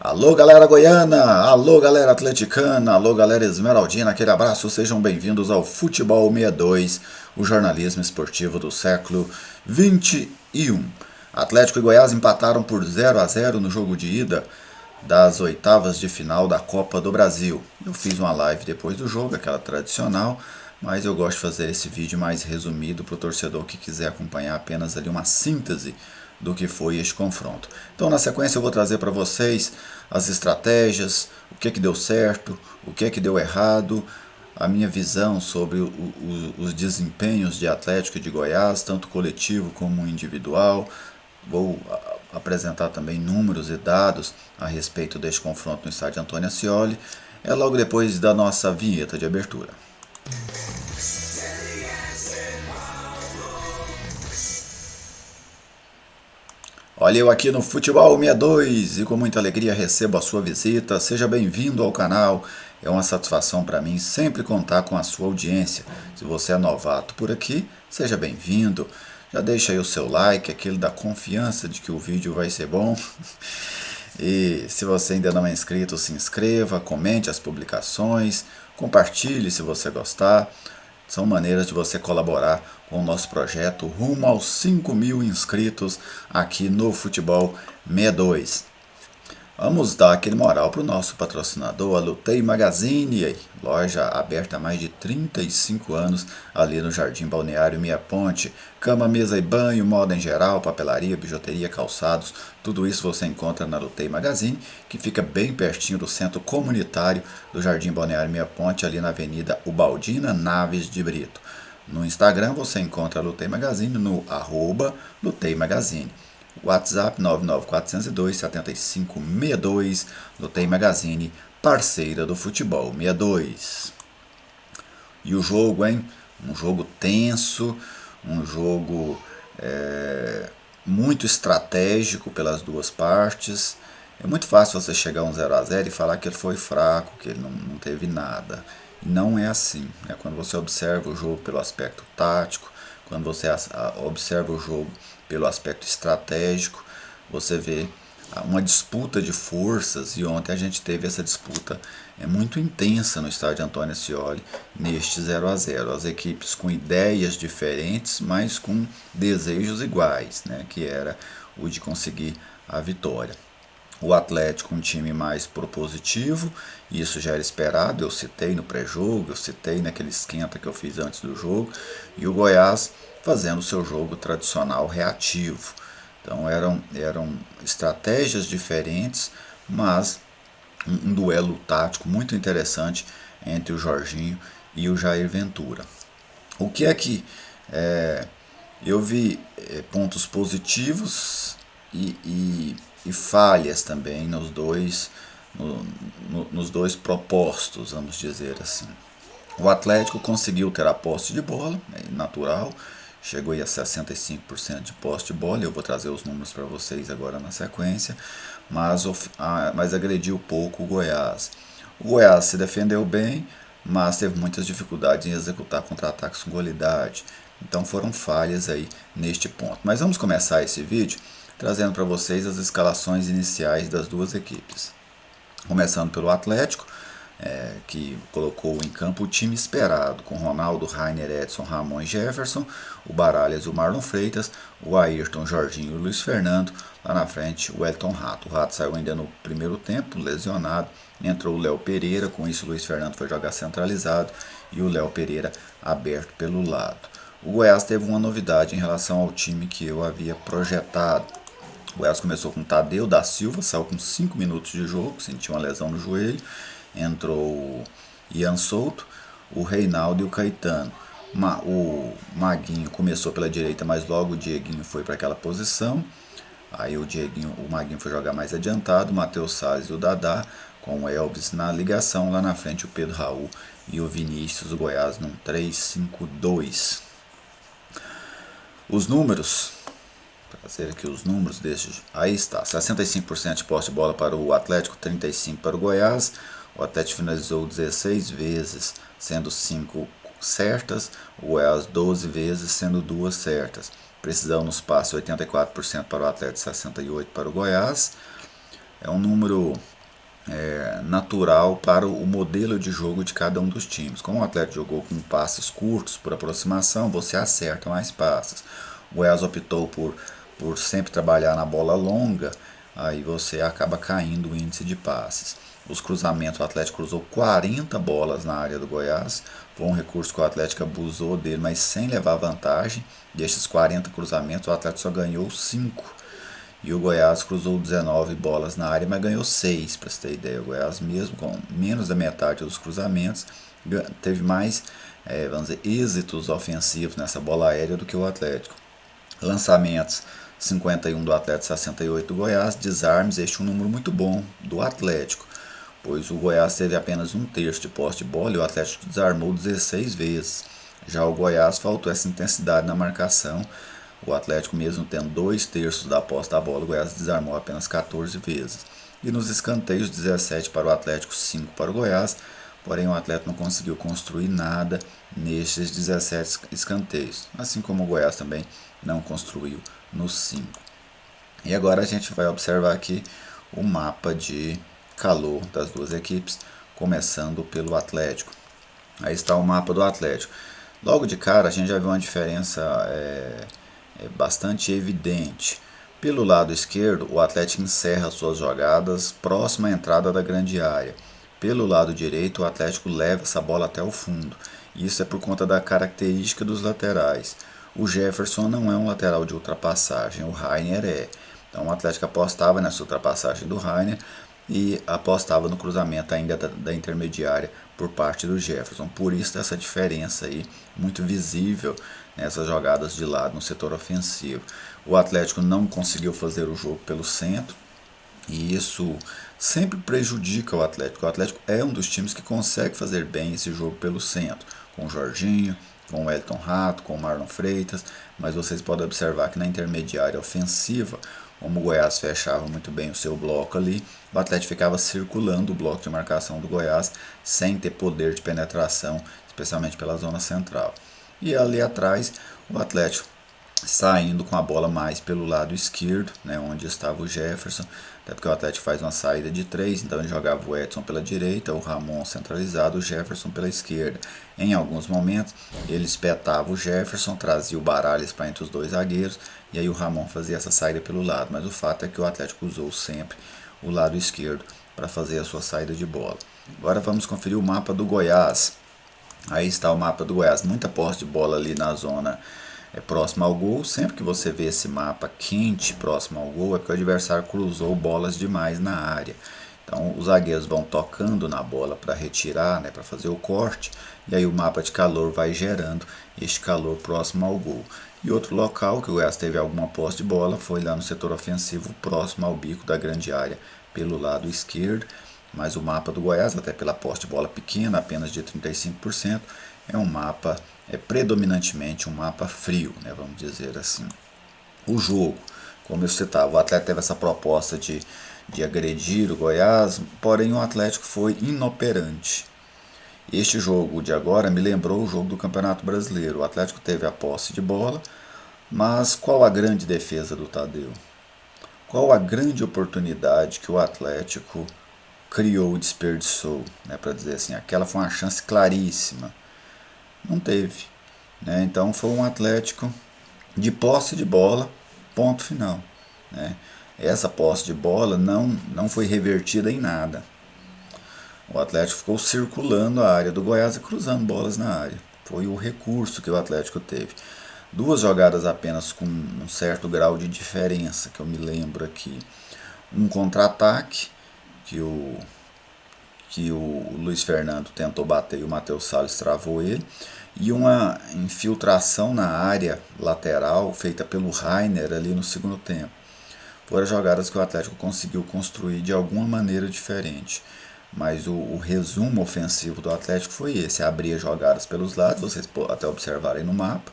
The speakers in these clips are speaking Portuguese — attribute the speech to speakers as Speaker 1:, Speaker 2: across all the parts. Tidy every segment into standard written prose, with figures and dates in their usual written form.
Speaker 1: Alô galera goiana, alô galera atleticana, alô galera esmeraldina, aquele abraço, sejam bem-vindos ao Futebol 62, o jornalismo esportivo do século 21. Atlético e Goiás empataram por 0-0 no jogo de ida das oitavas de final da Copa do Brasil. Eu fiz uma live depois do jogo, aquela tradicional, mas eu gosto de fazer esse vídeo mais resumido para o torcedor que quiser acompanhar apenas ali uma síntese do que foi este confronto. Então, na sequência, eu vou trazer para vocês as estratégias, o que deu certo, o que deu errado, a minha visão sobre os desempenhos de Atlético e de Goiás, tanto coletivo como individual. Vou apresentar também números e dados a respeito deste confronto no estádio Antônio Ascioli. É logo depois da nossa vinheta de abertura. Olha eu aqui no Futebol 62 e com muita alegria recebo a sua visita. Seja bem-vindo ao canal. É uma satisfação para mim sempre contar com a sua audiência. Se você é novato por aqui, seja bem-vindo. Já deixa aí o seu like, aquele da confiança de que o vídeo vai ser bom. E se você ainda não é inscrito, se inscreva, comente as publicações, compartilhe se você gostar. São maneiras de você colaborar com o nosso projeto rumo aos 5.000 inscritos aqui no Futebol 62. Vamos dar aquele moral para o nosso patrocinador, a Lutei Magazine, loja aberta há mais de 35 anos ali no Jardim Balneário Mia Ponte. Cama, mesa e banho, moda em geral, papelaria, bijuteria, calçados, tudo isso você encontra na Lutei Magazine, que fica bem pertinho do centro comunitário do Jardim Balneário Mia Ponte, ali na Avenida Ubaldina Naves de Brito. No Instagram você encontra a Lutei Magazine no @Lutei Magazine. WhatsApp 99402-7562, Lutei Magazine, parceira do Futebol 62. E o jogo, hein? Um jogo tenso, um jogo muito estratégico pelas duas partes. É muito fácil você chegar a um 0-0 e falar que ele foi fraco, que ele não teve nada. E não é assim, né? Quando você observa o jogo pelo aspecto tático, quando você observa o jogo pelo aspecto estratégico, você vê uma disputa de forças, e ontem a gente teve essa disputa muito intensa no estádio Antônio Ascioli, neste 0-0. As equipes com ideias diferentes, mas com desejos iguais, né, que era o de conseguir a vitória. O Atlético, um time mais propositivo, isso já era esperado, eu citei no pré-jogo, eu citei naquele esquenta que eu fiz antes do jogo, e o Goiás fazendo o seu jogo tradicional reativo. Então eram estratégias diferentes, mas um duelo tático muito interessante entre o Jorginho e o Jair Ventura. O que é que eu vi pontos positivos e falhas também nos dois propostos, vamos dizer assim. O Atlético conseguiu ter a posse de bola, é natural, chegou a 65% de posse de bola, eu vou trazer os números para vocês agora na sequência, mas agrediu pouco o Goiás. O Goiás se defendeu bem, mas teve muitas dificuldades em executar contra-ataques com qualidade. Então foram falhas aí neste ponto. Mas vamos começar esse vídeo trazendo para vocês as escalações iniciais das duas equipes. Começando pelo Atlético, que colocou em campo o time esperado, com Ronaldo, Rainer, Edson, Ramon e Jefferson, o Baralhas e o Marlon Freitas, o Ayrton, Jorginho e o Luiz Fernando, lá na frente o Elton Rato. O Rato saiu ainda no primeiro tempo, lesionado, entrou o Léo Pereira, com isso o Luiz Fernando foi jogar centralizado e o Léo Pereira aberto pelo lado. O Goiás teve uma novidade em relação ao time que eu havia projetado. O Goiás começou com Tadeu da Silva, saiu com 5 minutos de jogo, sentiu uma lesão no joelho. Entrou o Ian Souto, o Reinaldo e o Caetano. O Maguinho começou pela direita, mas logo o Dieguinho foi para aquela posição. Aí o Maguinho foi jogar mais adiantado, o Matheus Salles e o Dadá, com o Elvis na ligação. Lá na frente o Pedro Raul e o Vinícius, o Goiás num 3-5-2. Os números, trazer aqui os números desse. Aí está, 65% de posse de bola para o Atlético, 35% para o Goiás. O Atlético finalizou 16 vezes, sendo 5 certas. O Goiás 12 vezes, sendo 2 certas. Precisão nos passes, 84% para o Atlético, 68% para o Goiás. É um número natural para o modelo de jogo de cada um dos times. Como o Atlético jogou com passes curtos por aproximação, você acerta mais passes. O Goiás optou por sempre trabalhar na bola longa, aí você acaba caindo o índice de passes. Os cruzamentos, o Atlético cruzou 40 bolas na área do Goiás, foi um recurso que o Atlético abusou dele, mas sem levar vantagem. Desses 40 cruzamentos, o Atlético só ganhou 5. E o Goiás cruzou 19 bolas na área, mas ganhou 6, para você ter ideia. O Goiás, mesmo com menos da metade dos cruzamentos, teve mais vamos dizer, êxitos ofensivos nessa bola aérea do que o Atlético. Lançamentos, 51 do Atlético, 68 do Goiás. Desarmes, este é um número muito bom do Atlético, pois o Goiás teve apenas um terço de posse de bola e o Atlético desarmou 16 vezes. Já o Goiás faltou essa intensidade na marcação. O Atlético, mesmo tendo 2/3 da posse da bola, o Goiás desarmou apenas 14 vezes. E nos escanteios, 17 para o Atlético, 5 para o Goiás. Porém, o Atlético não conseguiu construir nada nestes 17 escanteios. Assim como o Goiás também não construiu nos 5. E agora a gente vai observar aqui o mapa de calor das duas equipes, começando pelo Atlético. Aí está o mapa do Atlético. Logo de cara a gente já viu uma diferença bastante evidente. Pelo lado esquerdo, o Atlético encerra suas jogadas próximo à entrada da grande área. Pelo lado direito, o Atlético leva essa bola até o fundo. Isso é por conta da característica dos laterais. O Jefferson não é um lateral de ultrapassagem, o Rainer é. Então o Atlético apostava nessa ultrapassagem do Rainer e apostava no cruzamento ainda da intermediária por parte do Jefferson. Por isso essa diferença aí muito visível nessas jogadas de lado no setor ofensivo. O Atlético não conseguiu fazer o jogo pelo centro e isso sempre prejudica o Atlético. O Atlético é um dos times que consegue fazer bem esse jogo pelo centro, com o Jorginho, com o Elton Rato, com o Marlon Freitas, mas vocês podem observar que na intermediária ofensiva, como o Goiás fechava muito bem o seu bloco ali, o Atlético ficava circulando o bloco de marcação do Goiás sem ter poder de penetração, especialmente pela zona central. E ali atrás, o Atlético saindo com a bola mais pelo lado esquerdo, né, onde estava o Jefferson, até porque o Atlético faz uma saída de 3, então ele jogava o Edson pela direita, o Ramon centralizado, o Jefferson pela esquerda. Em alguns momentos ele espetava o Jefferson, trazia o Baralhas para entre os dois zagueiros, e aí o Ramon fazia essa saída pelo lado, mas o fato é que o Atlético usou sempre o lado esquerdo para fazer a sua saída de bola. Agora vamos conferir o mapa do Goiás. Aí está o mapa do Goiás, muita posse de bola ali na zona próximo ao gol. Sempre que você vê esse mapa quente próximo ao gol, é porque o adversário cruzou bolas demais na área. Então os zagueiros vão tocando na bola para retirar, né, para fazer o corte, e aí o mapa de calor vai gerando este calor próximo ao gol. E outro local que o Goiás teve alguma posse de bola foi lá no setor ofensivo, próximo ao bico da grande área, pelo lado esquerdo. Mas o mapa do Goiás, até pela posse de bola pequena, apenas de 35%, é um mapa, predominantemente um mapa frio, né, vamos dizer assim. O jogo, como eu citava, o Atlético teve essa proposta de agredir o Goiás, porém o Atlético foi inoperante. Este jogo de agora me lembrou o jogo do Campeonato Brasileiro. O Atlético teve a posse de bola, mas qual a grande defesa do Tadeu? Qual a grande oportunidade que o Atlético criou e desperdiçou, né, para dizer assim, aquela foi uma chance claríssima? Não teve, né? Então foi um Atlético de posse de bola, ponto final, né? Essa posse de bola não foi revertida em nada. O Atlético ficou circulando a área do Goiás e cruzando bolas na área. Foi o recurso que o Atlético teve. Duas jogadas apenas com um certo grau de diferença, que eu me lembro aqui. Um contra-ataque, que o Luiz Fernando tentou bater e o Matheus Salles travou ele. E uma infiltração na área lateral feita pelo Rainer ali no segundo tempo. Foram jogadas que o Atlético conseguiu construir de alguma maneira diferente. Mas o resumo ofensivo do Atlético foi esse: abria jogadas pelos lados, vocês até observarem no mapa.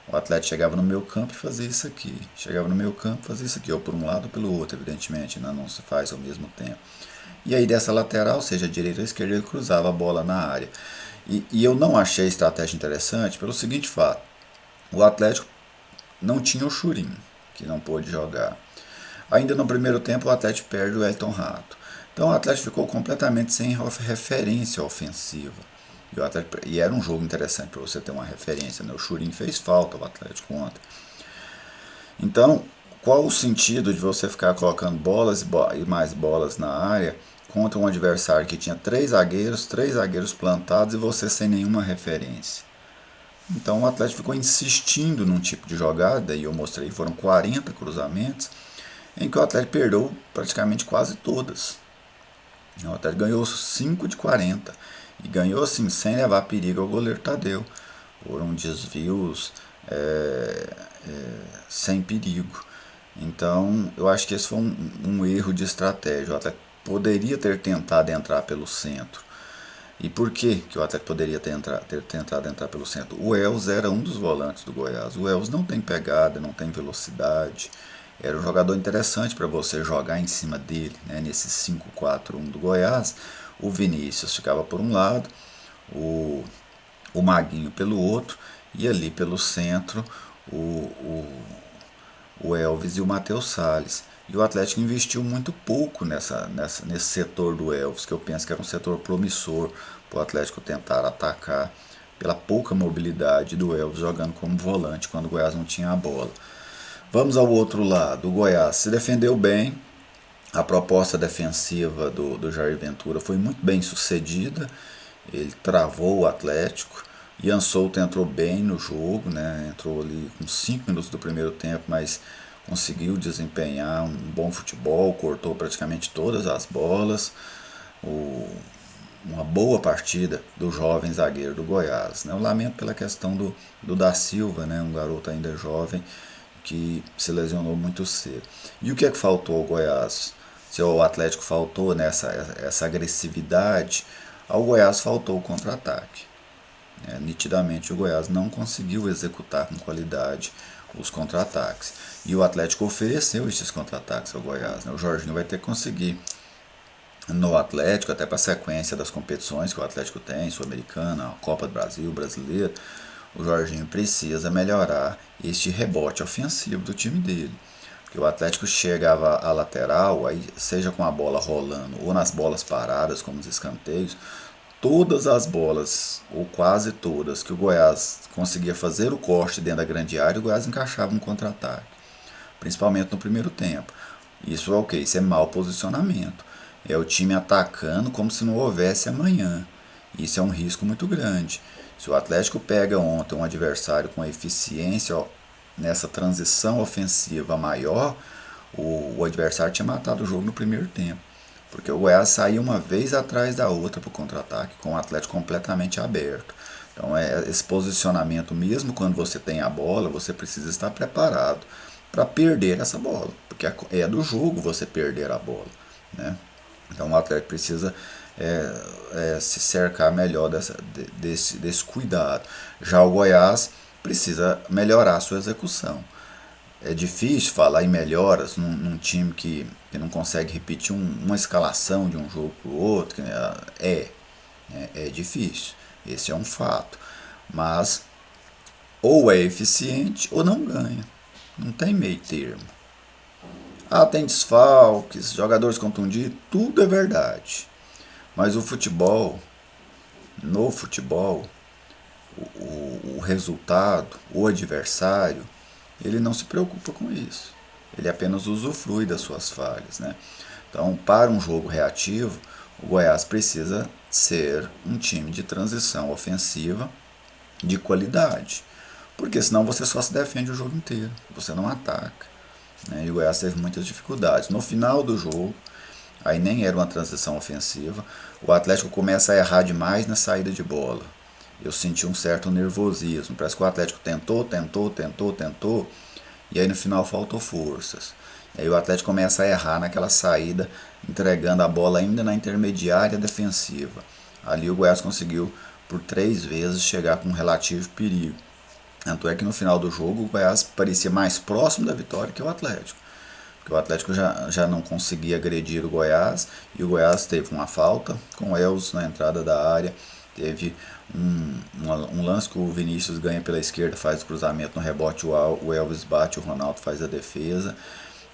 Speaker 1: O Atlético chegava no meio campo e fazia isso aqui. Chegava no meio campo e fazia isso aqui, ou por um lado ou pelo outro, evidentemente, né? Não se faz ao mesmo tempo. E aí dessa lateral, seja direita ou esquerda, ele cruzava a bola na área. E eu não achei a estratégia interessante pelo seguinte fato: o Atlético não tinha o Churinho, que não pôde jogar. Ainda no primeiro tempo o Atlético perde o Elton Rato. Então o Atlético ficou completamente sem referência ofensiva. E era um jogo interessante para você ter uma referência, né? O Churin fez falta, o Atlético ontem. Então, qual o sentido de você ficar colocando bolas e mais bolas na área contra um adversário que tinha três zagueiros plantados e você sem nenhuma referência? Então o Atlético ficou insistindo num tipo de jogada, e eu mostrei, foram 40 cruzamentos, em que o Atlético perdeu praticamente quase todas. O Atlético ganhou 5 de 40 e ganhou assim sem levar perigo ao goleiro Tadeu. Foram desvios sem perigo. Então eu acho que esse foi um erro de estratégia. O Atlético poderia ter tentado entrar pelo centro. E por que o Atlético poderia ter tentado entrar pelo centro? O Elvis era um dos volantes do Goiás. O Elvis não tem pegada, não tem velocidade. Era um jogador interessante para você jogar em cima dele, né? Nesse 5-4-1 do Goiás. O Vinícius ficava por um lado, o Maguinho pelo outro, e ali pelo centro o Elvis e o Matheus Salles. E o Atlético investiu muito pouco nesse setor do Elvis, que eu penso que era um setor promissor para o Atlético tentar atacar, pela pouca mobilidade do Elvis jogando como volante quando o Goiás não tinha a bola. Vamos ao outro lado. O Goiás se defendeu bem. A proposta defensiva do Jair Ventura foi muito bem sucedida. Ele travou o Atlético. Ian Souto entrou bem no jogo, né? Entrou ali com 5 minutos do primeiro tempo, mas conseguiu desempenhar um bom futebol, cortou praticamente todas as bolas. Uma boa partida do jovem zagueiro do Goiás, né? Eu lamento pela questão do Da Silva, né? Um garoto ainda jovem que se lesionou muito cedo. E o que é que faltou ao Goiás? Se o Atlético faltou essa agressividade, ao Goiás faltou o contra-ataque. Nitidamente o Goiás não conseguiu executar com qualidade os contra-ataques. E o Atlético ofereceu esses contra-ataques ao Goiás. O Jorginho vai ter que conseguir no Atlético, até para a sequência das competições que o Atlético tem, Sul-Americana, Copa do Brasil, Brasileiro, o Jorginho precisa melhorar este rebote ofensivo do time dele. Porque o Atlético chegava à lateral, aí seja com a bola rolando ou nas bolas paradas, como os escanteios, todas as bolas, ou quase todas, que o Goiás conseguia fazer o corte dentro da grande área, o Goiás encaixava um contra-ataque, principalmente no primeiro tempo. Isso é o que? Isso é mau posicionamento. É o time atacando como se não houvesse amanhã. Isso é um risco muito grande. Se o Atlético pega ontem um adversário com eficiência nessa transição ofensiva maior, o adversário tinha matado o jogo no primeiro tempo. Porque o Goiás saía uma vez atrás da outra para o contra-ataque, com o Atlético completamente aberto. Então, esse posicionamento, mesmo quando você tem a bola, você precisa estar preparado para perder essa bola. Porque é do jogo você perder a bola, né? Então, o Atlético precisa se cercar melhor desse cuidado. Já o Goiás precisa melhorar a sua execução. É difícil falar em melhoras num time que não consegue repetir uma escalação de um jogo para o outro. É difícil, esse é um fato. Mas ou é eficiente ou não ganha. Não tem meio termo. Tem desfalques, jogadores contundidos, tudo é verdade. Mas no futebol, o resultado, o adversário, ele não se preocupa com isso. Ele apenas usufrui das suas falhas, né? Então, para um jogo reativo, o Goiás precisa ser um time de transição ofensiva de qualidade. Porque senão você só se defende o jogo inteiro, você não ataca, né? E o Goiás teve muitas dificuldades. No final do jogo, aí nem era uma transição ofensiva, o Atlético começa a errar demais na saída de bola. Eu senti um certo nervosismo. Parece que o Atlético tentou, e aí no final faltou forças. E aí o Atlético começa a errar naquela saída, entregando a bola ainda na intermediária defensiva. Ali o Goiás conseguiu, por 3 vezes, chegar com um relativo perigo. Tanto é que no final do jogo o Goiás parecia mais próximo da vitória que o Atlético. Porque o Atlético já não conseguia agredir o Goiás, e o Goiás teve uma falta com o Elvis na entrada da área. Teve um lance que o Vinícius ganha pela esquerda, faz o cruzamento no rebote, o Elvis bate, o Ronaldo faz a defesa.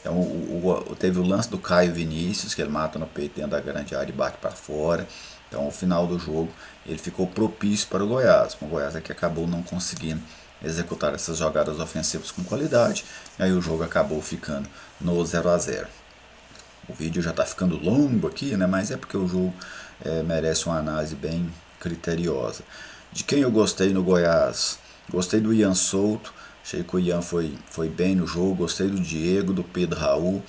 Speaker 1: Então, teve o lance do Caio Vinícius, que ele mata no peito dentro da grande área e bate para fora. Então, ao final do jogo, ele ficou propício para o Goiás. O Goiás é que acabou não conseguindo executar essas jogadas ofensivas com qualidade. E aí o jogo acabou ficando no 0 a 0. O vídeo já está ficando longo aqui, né? Mas é porque o jogo merece uma análise bem criteriosa. De quem eu gostei no Goiás? Gostei do Ian Souto. Achei que o Ian foi bem no jogo. Gostei do Diego, do Pedro Raul.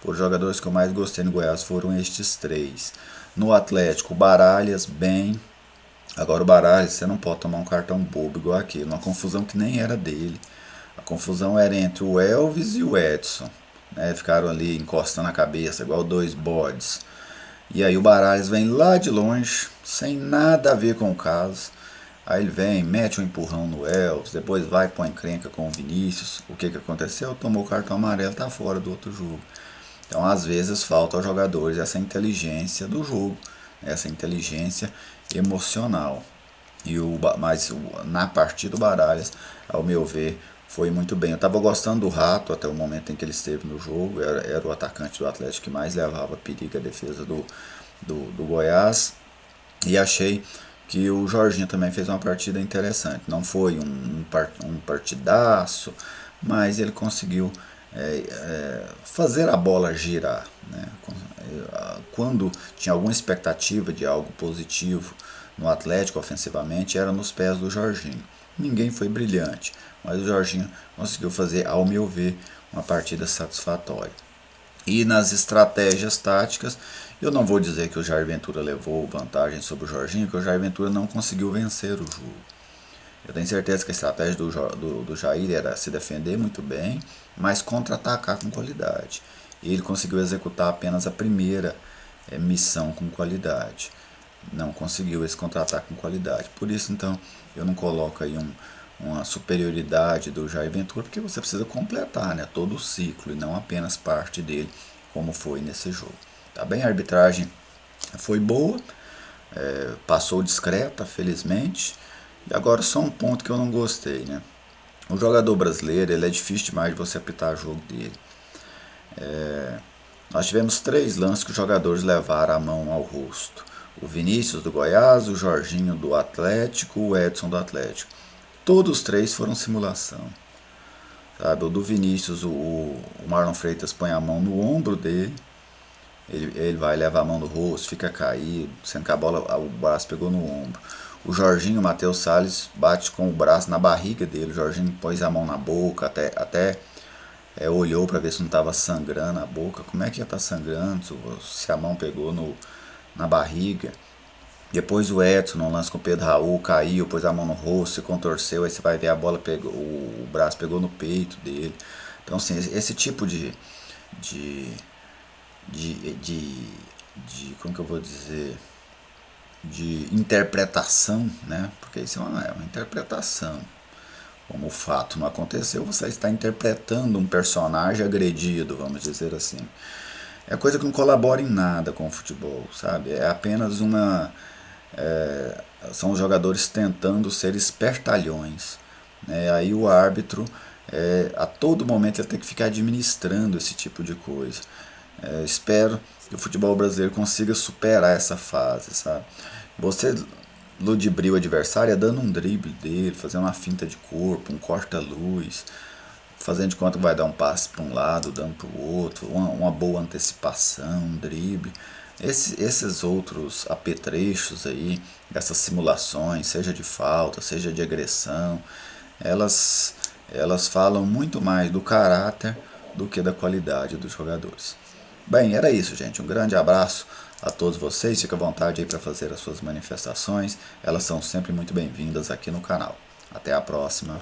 Speaker 1: Foram os jogadores que eu mais gostei no Goiás, foram estes três. No Atlético, o Baralhas, bem. Agora o Baralhas, você não pode tomar um cartão bobo igual aquele. Uma confusão que nem era dele. A confusão era entre o Elvis e o Edson. Né? Ficaram ali encostando a cabeça, igual dois bodes. E aí o Baralhas vem lá de longe, sem nada a ver com o caso. Aí ele vem, mete um empurrão no Elvis, depois vai põe encrenca com o Vinícius. O que aconteceu? Tomou o cartão amarelo, tá fora do outro jogo. Então às vezes falta aos jogadores essa inteligência do jogo, essa inteligência emocional. Mas na partida do Baralhas, ao meu ver, foi muito bem. Eu estava gostando do Rato até o momento em que ele esteve no jogo. Era o atacante do Atlético que mais levava perigo à defesa do Goiás. E achei que o Jorginho também fez uma partida interessante. Não foi um partidaço, mas ele conseguiu fazer a bola girar. Né? Quando tinha alguma expectativa de algo positivo no Atlético ofensivamente, era nos pés do Jorginho. Ninguém foi brilhante, mas o Jorginho conseguiu fazer, ao meu ver, uma partida satisfatória. E nas estratégias táticas, eu não vou dizer que o Jair Ventura levou vantagem sobre o Jorginho, porque o Jair Ventura não conseguiu vencer o jogo. Eu tenho certeza que a estratégia do Jair era se defender muito bem, mas contra-atacar com qualidade. E ele conseguiu executar apenas a primeira missão com qualidade. Não conseguiu esse contra-ataque com qualidade. Por isso, então, eu não coloco aí uma superioridade do Jair Ventura, porque você precisa completar, né, todo o ciclo e não apenas parte dele, como foi nesse jogo. Tá bem? A arbitragem foi boa, passou discreta, felizmente. E agora só um ponto que eu não gostei, né? O jogador brasileiro, ele é difícil demais de você apitar o jogo dele. Nós tivemos 3 lances que os jogadores levaram a mão ao rosto. O Vinícius do Goiás, o Jorginho do Atlético, o Edson do Atlético. Todos os 3 foram simulação. Sabe? O do Vinícius, o Marlon Freitas põe a mão no ombro dele. Ele vai levar a mão no rosto, fica caído, sendo que a bola, o braço pegou no ombro. O Jorginho, o Matheus Salles, bate com o braço na barriga dele. O Jorginho pôs a mão na boca, até olhou para ver se não estava sangrando a boca. Como é que ia estar sangrando se a mão pegou na barriga? Depois o Edson, no lance com o Pedro Raul, caiu, pôs a mão no rosto, se contorceu. Aí você vai ver a bola, o braço pegou no peito dele. Então, assim, esse tipo de como que eu vou dizer, de interpretação, né? Porque isso é uma interpretação. Como o fato não aconteceu, você está interpretando um personagem agredido, vamos dizer assim. É coisa que não colabora em nada com o futebol, sabe? É apenas são os jogadores tentando ser espertalhões. Né? Aí o árbitro, a todo momento, ele tem que ficar administrando esse tipo de coisa. Espero que o futebol brasileiro consiga superar essa fase, sabe? Você ludibria o adversário dando um drible dele, fazendo uma finta de corpo, um corta-luz, fazendo de conta que vai dar um passe para um lado, dando para o outro, uma boa antecipação, um drible. Esses outros apetrechos aí, essas simulações, seja de falta, seja de agressão, elas falam muito mais do caráter do que da qualidade dos jogadores. Bem, era isso, gente. Um grande abraço a todos vocês. Fique à vontade aí para fazer as suas manifestações. Elas são sempre muito bem-vindas aqui no canal. Até a próxima.